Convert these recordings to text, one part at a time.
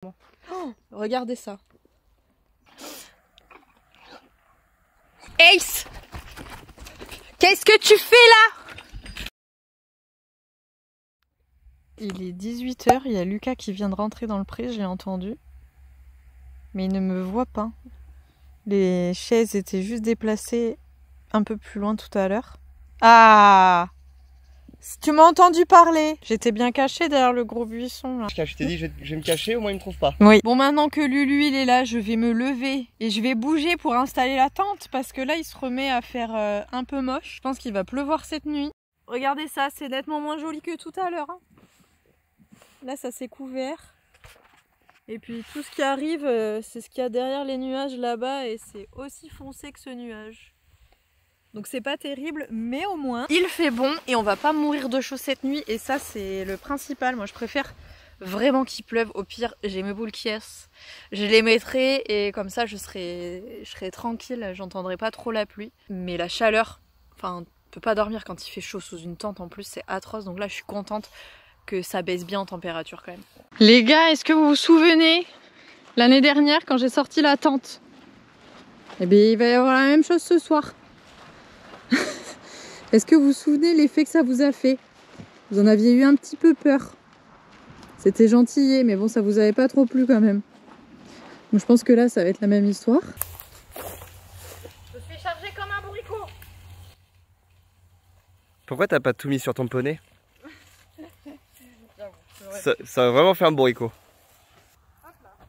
Oh, regardez ça. Ace! Qu'est-ce que tu fais là? Il est 18 h, il y a Lucas qui vient de rentrer dans le pré, j'ai entendu. Mais il ne me voit pas. Les chaises étaient juste déplacées un peu plus loin tout à l'heure. Ah! Tu m'as entendu parler. J'étais bien cachée derrière le gros buisson là. Je t'ai dit je vais me cacher, au moins il me trouve pas. Oui. Bon, maintenant que Lulu il est là, je vais me lever et je vais bouger pour installer la tente parce que là il se remet à faire un peu moche. Je pense qu'il va pleuvoir cette nuit. Regardez ça, c'est nettement moins joli que tout à l'heure. Hein. Là ça s'est couvert. Et puis tout ce qui arrive, c'est ce qu'il y a derrière les nuages là-bas et c'est aussi foncé que ce nuage. Donc c'est pas terrible, mais au moins il fait bon et on va pas mourir de chaud cette nuit. Et ça c'est le principal. Moi je préfère vraiment qu'il pleuve. Au pire j'ai mes boules qui je les mettrai et comme ça je serai tranquille, j'entendrai pas trop la pluie. Mais la chaleur, enfin on peut pas dormir quand il fait chaud sous une tente en plus, c'est atroce. Donc là je suis contente que ça baisse bien en température quand même. Les gars, est-ce que vous vous souvenez l'année dernière quand j'ai sorti la tente? Eh bien il va y avoir la même chose ce soir. Est-ce que vous vous souvenez l'effet que ça vous a fait? Vous en aviez eu un petit peu peur. C'était gentillet, mais bon, ça vous avait pas trop plu quand même. Donc je pense que là, ça va être la même histoire. Je suis chargée comme un bourricot. Pourquoi t'as pas tout mis sur ton poney? Ça va vraiment faire un bourricot.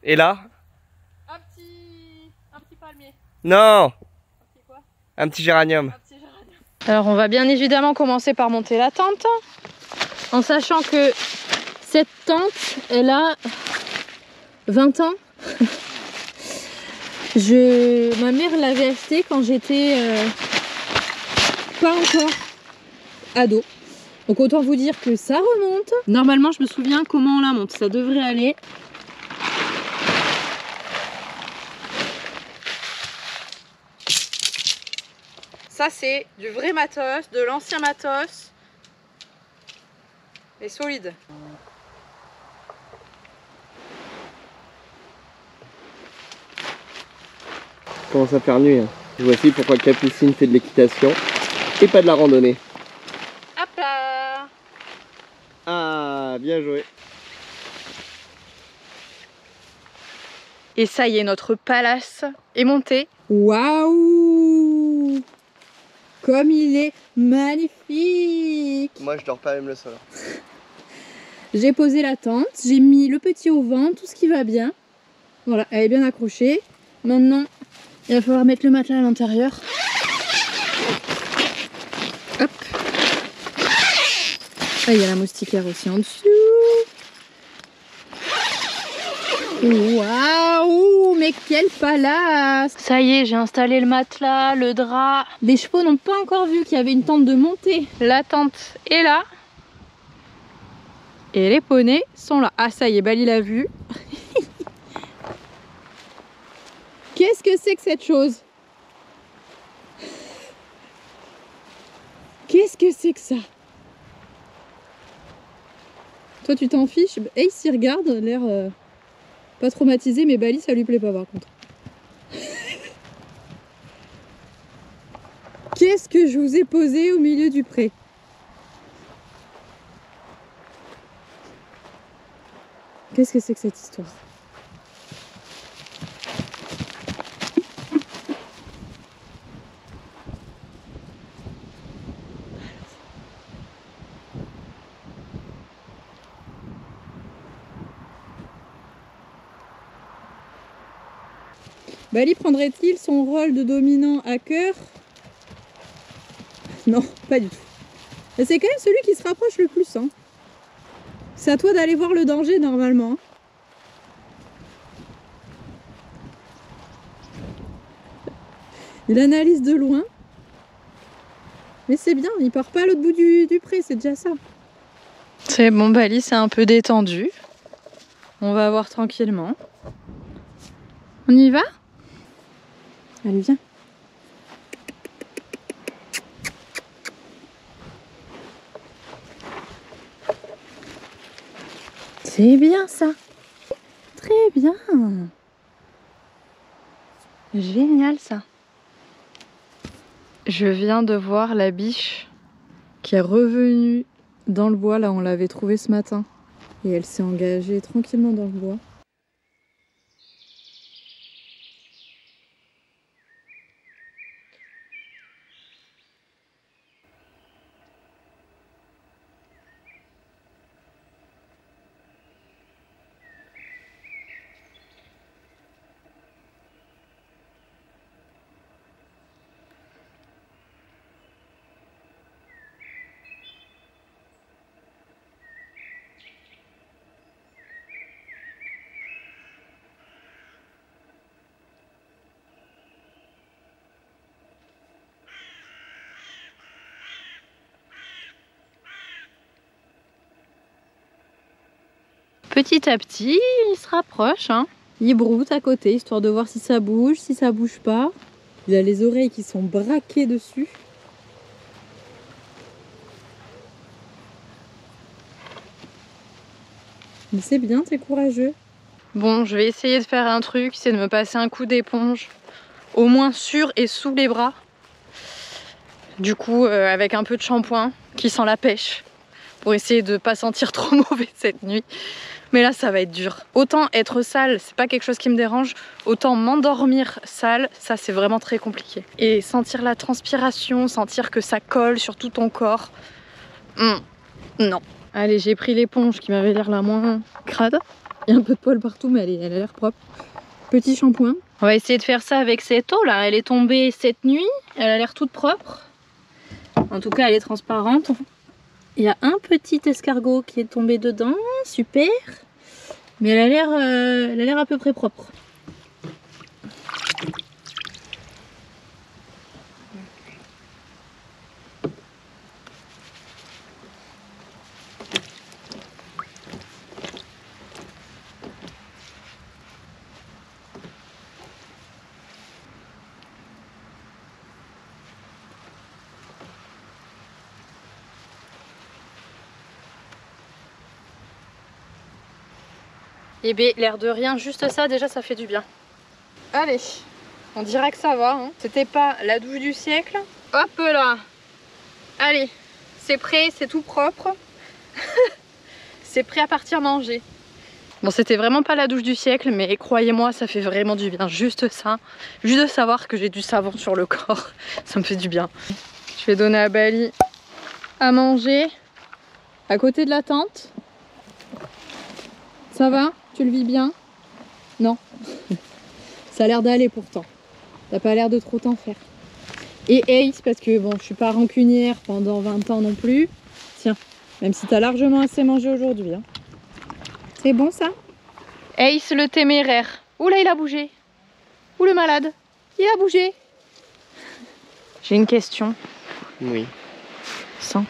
Et là? Un petit palmier. Non! Un petit quoi? Un petit géranium. Alors on va bien évidemment commencer par monter la tente, en sachant que cette tente, elle a 20 ans. Ma mère l'avait achetée quand j'étais pas encore ado. Donc autant vous dire que ça remonte. Normalement je me souviens comment on la monte, ça devrait aller. Ça c'est du vrai matos, de l'ancien matos. Et solide. Commence à faire nuit. Hein. Voici pourquoi Capucine fait de l'équitation et pas de la randonnée. Hop là! Ah, bien joué. Et ça y est, notre palace est monté. Waouh! Comme il est magnifique! Moi je dors pas même le sol. J'ai posé la tente, j'ai mis le petit au vent, tout ce qui va bien. Voilà, elle est bien accrochée. Maintenant, il va falloir mettre le matelas à l'intérieur. Hop! Ah, il y a la moustiquaire aussi en dessous. Waouh, mais quel palace! Ça y est, j'ai installé le matelas, le drap. Les chevaux n'ont pas encore vu qu'il y avait une tente de montée. La tente est là. Et les poneys sont là. Ah ça y est, Bali l'a vu. Qu'est-ce que c'est que cette chose? Qu'est-ce que c'est que ça? Toi tu t'en fiches? Ace il regarde, l'air... pas traumatisé, mais Bali ça lui plaît pas par contre. Qu'est-ce que je vous ai posé au milieu du pré? Qu'est-ce que c'est que cette histoire? Bali prendrait-il son rôle de dominant à cœur? Non, pas du tout. C'est quand même celui qui se rapproche le plus. Hein. C'est à toi d'aller voir le danger normalement. Il analyse de loin. Mais c'est bien, il part pas à l'autre bout du pré, c'est déjà ça. C'est bon, Bali, c'est un peu détendu. On va voir tranquillement. On y va? Allez, viens. C'est bien ça. Très bien. Génial ça. Je viens de voir la biche qui est revenue dans le bois. Là, on l'avait trouvée ce matin. Et elle s'est engagée tranquillement dans le bois. Petit à petit, il se rapproche, hein. Il broute à côté, histoire de voir si ça bouge pas. Il a les oreilles qui sont braquées dessus. Mais c'est bien, c'est courageux. Bon, je vais essayer de faire un truc, c'est de me passer un coup d'éponge, au moins sur et sous les bras. Du coup, avec un peu de shampoing qui sent la pêche, pour essayer de pas sentir trop mauvais cette nuit. Mais là, ça va être dur. Autant être sale, c'est pas quelque chose qui me dérange, autant m'endormir sale, ça c'est vraiment très compliqué. Et sentir la transpiration, sentir que ça colle sur tout ton corps, non. Allez, j'ai pris l'éponge qui m'avait l'air la moins crade. Il y a un peu de poil partout, mais elle a l'air propre. Petit shampoing. On va essayer de faire ça avec cette eau là. Elle est tombée cette nuit, elle a l'air toute propre. En tout cas, elle est transparente. Il y a un petit escargot qui est tombé dedans, super. Mais elle a l'air à peu près propre. Et bien, l'air de rien, juste ça, déjà, ça fait du bien. Allez, on dirait que ça va. Hein. C'était pas la douche du siècle. Hop là. Allez, c'est prêt, c'est tout propre. C'est prêt à partir manger. Bon, c'était vraiment pas la douche du siècle, mais croyez-moi, ça fait vraiment du bien. Juste ça. Juste de savoir que j'ai du savon sur le corps, ça me fait du bien. Je vais donner à Bali à manger à côté de la tente. Ça va? Tu le vis bien? Non. Ça a l'air d'aller pourtant. T'as pas l'air de trop t'en faire. Et Ace, parce que bon, je suis pas rancunière pendant 20 ans non plus. Tiens, même si t'as largement assez mangé aujourd'hui. Hein. C'est bon ça? Ace le téméraire. Ouh là, il a bougé. Ouh le malade. Il a bougé. J'ai une question. Oui. Ça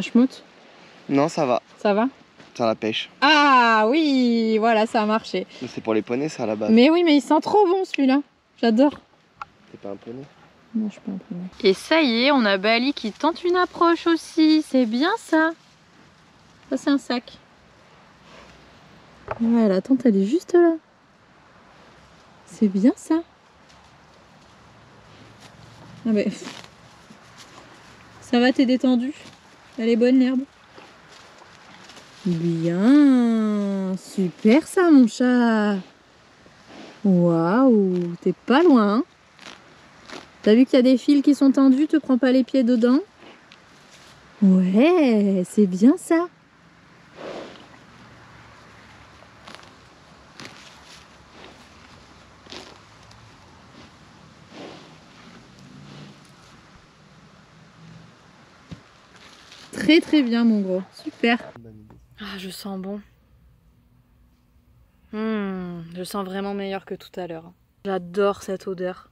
schmoute? Non, ça va. Ça va? C'est la pêche. Ah oui, voilà, ça a marché. Mais c'est pour les poneys, ça, à la base. Mais oui, mais il sent trop bon celui-là. J'adore. T'es pas un poney? Non, je suis pas un poney. Et ça y est, on a Bali qui tente une approche aussi. C'est bien ça. Ça, c'est un sac. Ouais, la tente, elle est juste là. C'est bien ça. Ah ben... Ça va, t'es détendu. Elle est bonne l'herbe. Bien, super ça mon chat. Waouh, t'es pas loin. Hein. T'as vu qu'il y a des fils qui sont tendus, te prends pas les pieds dedans. Ouais, c'est bien ça. Très très bien mon gros, super. Ah, je sens bon. Je sens vraiment meilleur que tout à l'heure. J'adore cette odeur.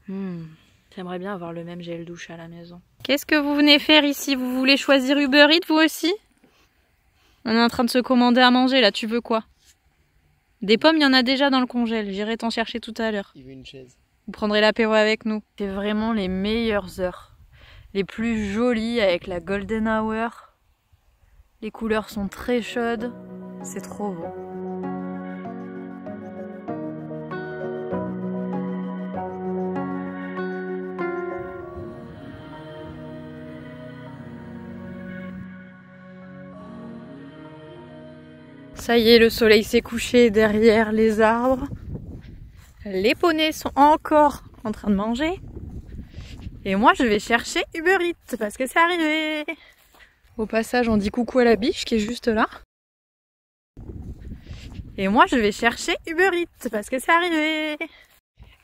J'aimerais bien avoir le même gel douche à la maison. Qu'est-ce que vous venez faire ici? Vous voulez choisir Uber Eats vous aussi? On est en train de se commander à manger là, tu veux quoi? Des pommes, il y en a déjà dans le congèle. J'irai t'en chercher tout à l'heure. Il veut une chaise. Vous prendrez l'apéro avec nous. C'est vraiment les meilleures heures. Les plus jolies avec la golden hour. Les couleurs sont très chaudes, c'est trop beau. Ça y est, le soleil s'est couché derrière les arbres. Les poneys sont encore en train de manger. Et moi, je vais chercher Uber Eats parce que c'est arrivé. Au passage, on dit coucou à la biche qui est juste là. Et moi, je vais chercher Uber Eats parce que c'est arrivé.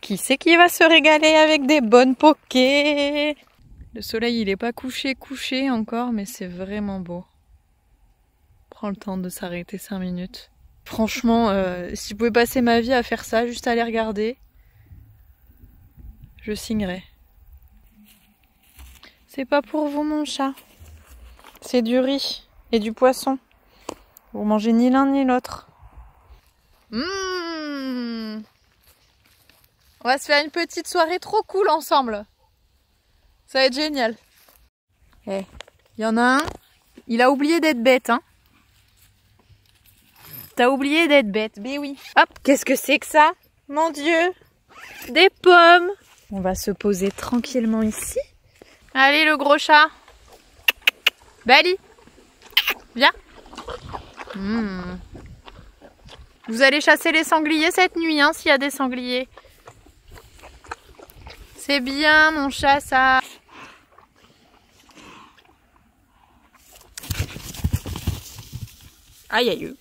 Qui c'est qui va se régaler avec des bonnes pokés? Le soleil, il est pas couché encore, mais c'est vraiment beau. Prends le temps de s'arrêter 5 minutes. Franchement, si je pouvais passer ma vie à faire ça, juste à les regarder, je signerais. C'est pas pour vous, mon chat. C'est du riz et du poisson. Vous mangez ni l'un ni l'autre. On va se faire une petite soirée trop cool ensemble. Ça va être génial. Eh, y en a un, il a oublié d'être bête, hein. T'as oublié d'être bête, mais oui. Hop, qu'est-ce que c'est que ça? Mon Dieu, des pommes. On va se poser tranquillement ici. Allez, le gros chat. Bali, viens. Vous allez chasser les sangliers cette nuit, hein, s'il y a des sangliers. C'est bien, mon chat, ça. Aïe, aïe.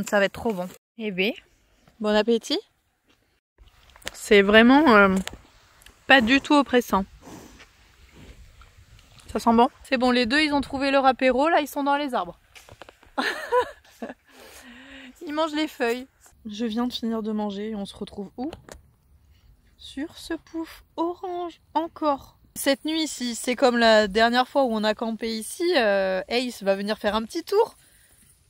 Ça va être trop bon. Eh bien, bon appétit. C'est vraiment pas du tout oppressant. Ça sent bon. C'est bon, les deux, ils ont trouvé leur apéro. Là, ils sont dans les arbres. Ils mangent les feuilles. Je viens de finir de manger. On se retrouve où? Sur ce pouf orange. Encore. Cette nuit ici, c'est comme la dernière fois où on a campé ici. Ace va venir faire un petit tour.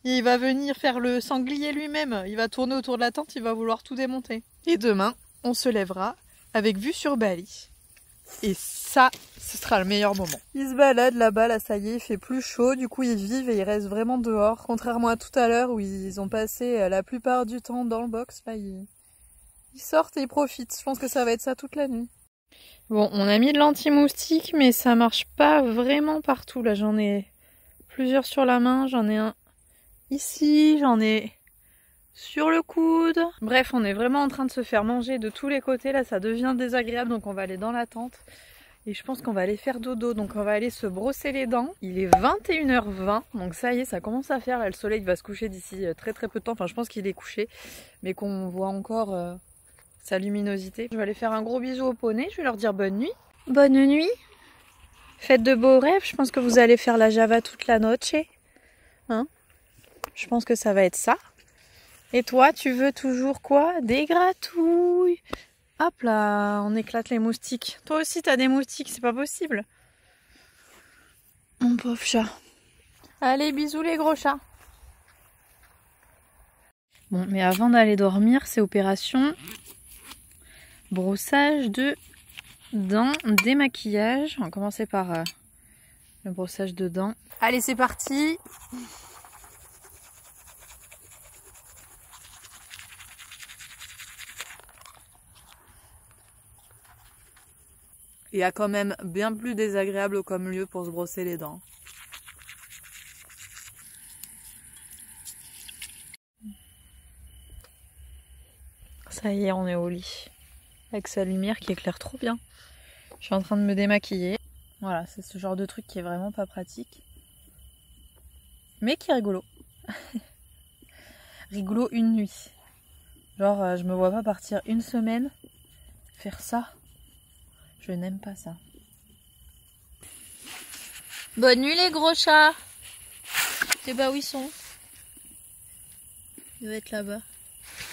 Il va venir faire le sanglier lui-même. Il va tourner autour de la tente. Il va vouloir tout démonter. Et demain, on se lèvera avec vue sur Bali. Et ça, ce sera le meilleur moment. Ils se baladent là-bas, là ça y est, il fait plus chaud, du coup ils vivent et ils restent vraiment dehors. Contrairement à tout à l'heure où ils ont passé la plupart du temps dans le box, là ils sortent et ils profitent. Je pense que ça va être ça toute la nuit. Bon, on a mis de l'anti-moustique, mais ça marche pas vraiment partout. Là j'en ai plusieurs sur la main, j'en ai un ici, j'en ai sur le coude. Bref, on est vraiment en train de se faire manger de tous les côtés. Là, ça devient désagréable, donc on va aller dans la tente. Et je pense qu'on va aller faire dodo, donc on va aller se brosser les dents. Il est 21h20, donc ça y est, ça commence à faire. Là, le soleil va se coucher d'ici très très peu de temps. Enfin, je pense qu'il est couché, mais qu'on voit encore sa luminosité. Je vais aller faire un gros bisou aux poneys. Je vais leur dire bonne nuit. Bonne nuit. Faites de beaux rêves. Je pense que vous allez faire la Java toute la noche. Hein? Je pense que ça va être ça. Et toi, tu veux toujours quoi? Des gratouilles. Hop là, on éclate les moustiques. Toi aussi, t'as des moustiques, c'est pas possible. Mon pauvre chat. Allez, bisous les gros chats. Bon, mais avant d'aller dormir, c'est opération brossage de dents, démaquillage. On va commencer par le brossage de dents. Allez, c'est parti. Il y a quand même bien plus désagréable comme lieu pour se brosser les dents. Ça y est, on est au lit. Avec sa lumière qui éclaire trop bien. Je suis en train de me démaquiller. Voilà, c'est ce genre de truc qui est vraiment pas pratique. Mais qui est rigolo. Rigolo une nuit. Genre, je me vois pas partir une semaine faire ça. Je n'aime pas ça. Bonne nuit les gros chats. Je sais pas où ils sont. Ils doivent être là-bas.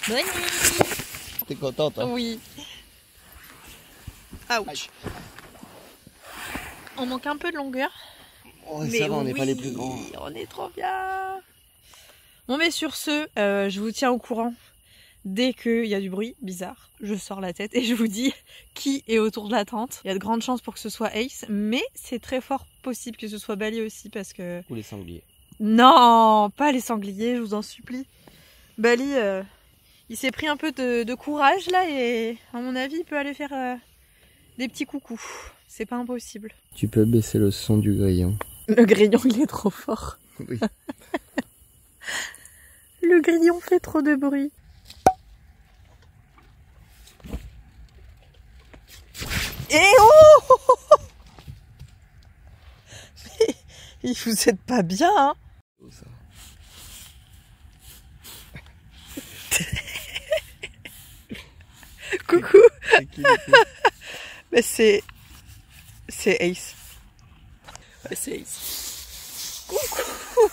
Bonne nuit. T'es contente, hein? Oui. Ouch. On manque un peu de longueur. Oh, mais ça va, on n'est pas les plus grands. On est trop bien. Bon mais sur ce, je vous tiens au courant. Dès qu'il y a du bruit bizarre, je sors la tête et je vous dis qui est autour de la tente. Il y a de grandes chances pour que ce soit Ace, mais c'est très fort possible que ce soit Bali aussi parce que... Ou les sangliers. Non, pas les sangliers, je vous en supplie. Bali, il s'est pris un peu de courage là et à mon avis il peut aller faire des petits coucous. C'est pas impossible. Tu peux baisser le son du grillon. Le grillon il est trop fort. Oui. Le grillon fait trop de bruit. Et oh! Mais vous êtes pas bien, hein? Coucou. Mais c'est Ace. Ouais, c'est Ace. Coucou.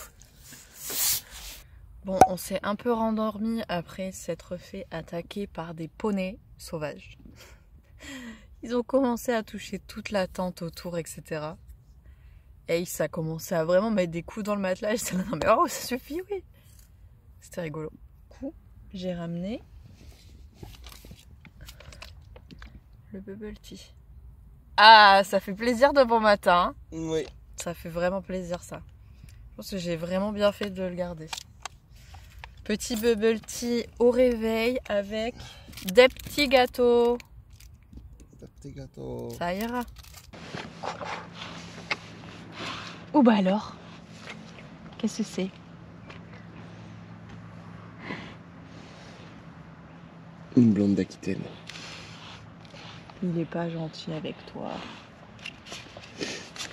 Bon, on s'est un peu rendormi après s'être fait attaquer par des poneys sauvages. Ils ont commencé à toucher toute la tente autour, etc. Ace a commencé à vraiment mettre des coups dans le matelas. Je disais non mais oh ça suffit, oui. C'était rigolo. Du coup, j'ai ramené le bubble tea. Ah, ça fait plaisir de bon matin. Oui. Ça fait vraiment plaisir ça. Je pense que j'ai vraiment bien fait de le garder. Petit bubble tea au réveil avec des petits gâteaux. Des petits gâteaux. Ça ira. Oh bah alors, qu'est-ce que c'est? Une blonde d'Aquitaine. Il est pas gentil avec toi.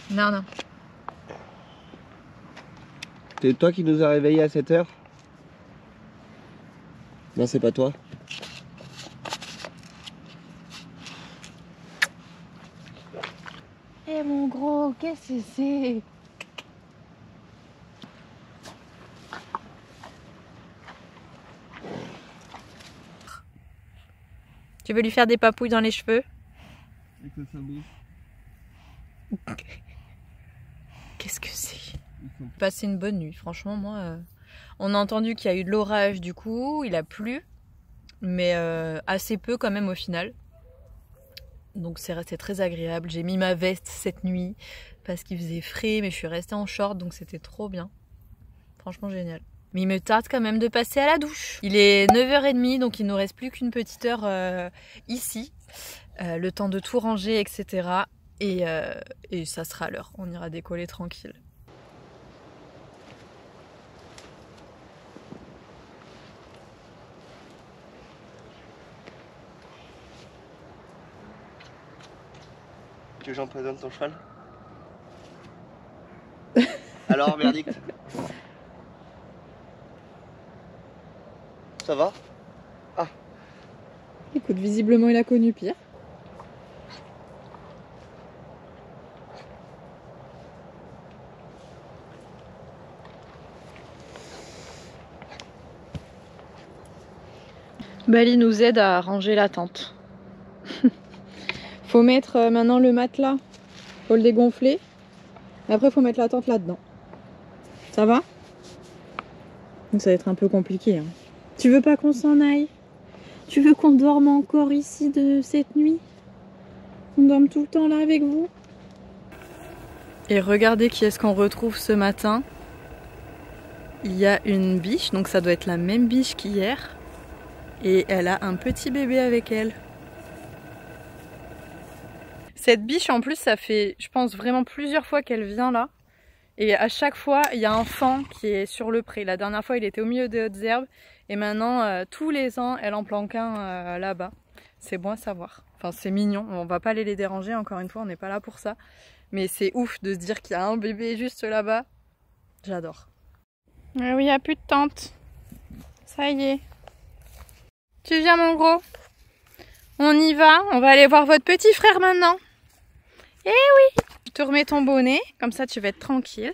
Non, non. C'est toi qui nous a réveillés à 7 h? Non, c'est pas toi. Eh mon gros, qu'est-ce que c'est? Tu veux lui faire des papouilles dans les cheveux? Avec le sabot. Qu'est-ce que c'est? Passé une bonne nuit, franchement moi. On a entendu qu'il y a eu de l'orage du coup, il a plu, mais assez peu quand même au final. Donc c'est resté très agréable. J'ai mis ma veste cette nuit parce qu'il faisait frais, mais je suis restée en short donc c'était trop bien. Franchement génial. Mais il me tarde quand même de passer à la douche. Il est 9h30 donc il nous reste plus qu'une petite heure ici. Le temps de tout ranger etc. Et ça sera l'heure. On ira décoller tranquille. Tu veux que j'empoisonne ton cheval? Alors, verdict? Ça va? Ah. Écoute, visiblement il a connu pire. Bali nous aide à ranger la tente. Faut mettre maintenant le matelas, faut le dégonfler. Et après faut mettre la tente là-dedans. Ça va? Donc ça va être un peu compliqué. Hein. Tu veux pas qu'on s'en aille? Tu veux qu'on dorme encore ici de cette nuit? On dorme tout le temps là avec vous? Et regardez qui est-ce qu'on retrouve ce matin. Il y a une biche, donc ça doit être la même biche qu'hier. Et elle a un petit bébé avec elle. Cette biche en plus ça fait je pense vraiment plusieurs fois qu'elle vient là. Et à chaque fois il y a un faon qui est sur le pré. La dernière fois il était au milieu des hautes herbes. Et maintenant tous les ans elle en planque un là-bas. C'est bon à savoir. Enfin c'est mignon. On va pas aller les déranger encore une fois, on n'est pas là pour ça. Mais c'est ouf de se dire qu'il y a un bébé juste là-bas. J'adore. Ah oui, il n'y a plus de tente. Ça y est. Tu viens mon gros? On y va, on va aller voir votre petit frère maintenant. Eh oui! Je te remets ton bonnet, comme ça tu vas être tranquille.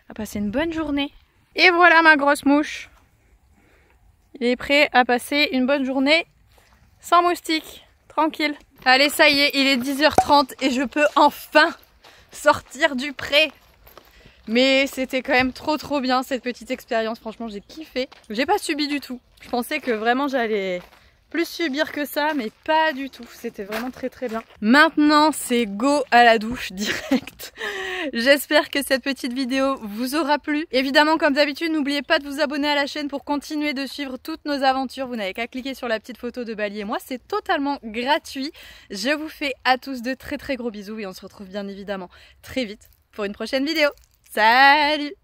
On va passer une bonne journée. Et voilà ma grosse mouche. Il est prêt à passer une bonne journée sans moustiques. Tranquille. Allez, ça y est, il est 10h30 et je peux enfin sortir du pré. Mais c'était quand même trop bien cette petite expérience. Franchement, j'ai kiffé. J'ai pas subi du tout. Je pensais que vraiment j'allais plus subir que ça, mais pas du tout. C'était vraiment très très bien. Maintenant, c'est go à la douche direct. J'espère que cette petite vidéo vous aura plu. Évidemment, comme d'habitude, n'oubliez pas de vous abonner à la chaîne pour continuer de suivre toutes nos aventures. Vous n'avez qu'à cliquer sur la petite photo de Bali et moi, c'est totalement gratuit. Je vous fais à tous de très très gros bisous et on se retrouve bien évidemment très vite pour une prochaine vidéo. Salut!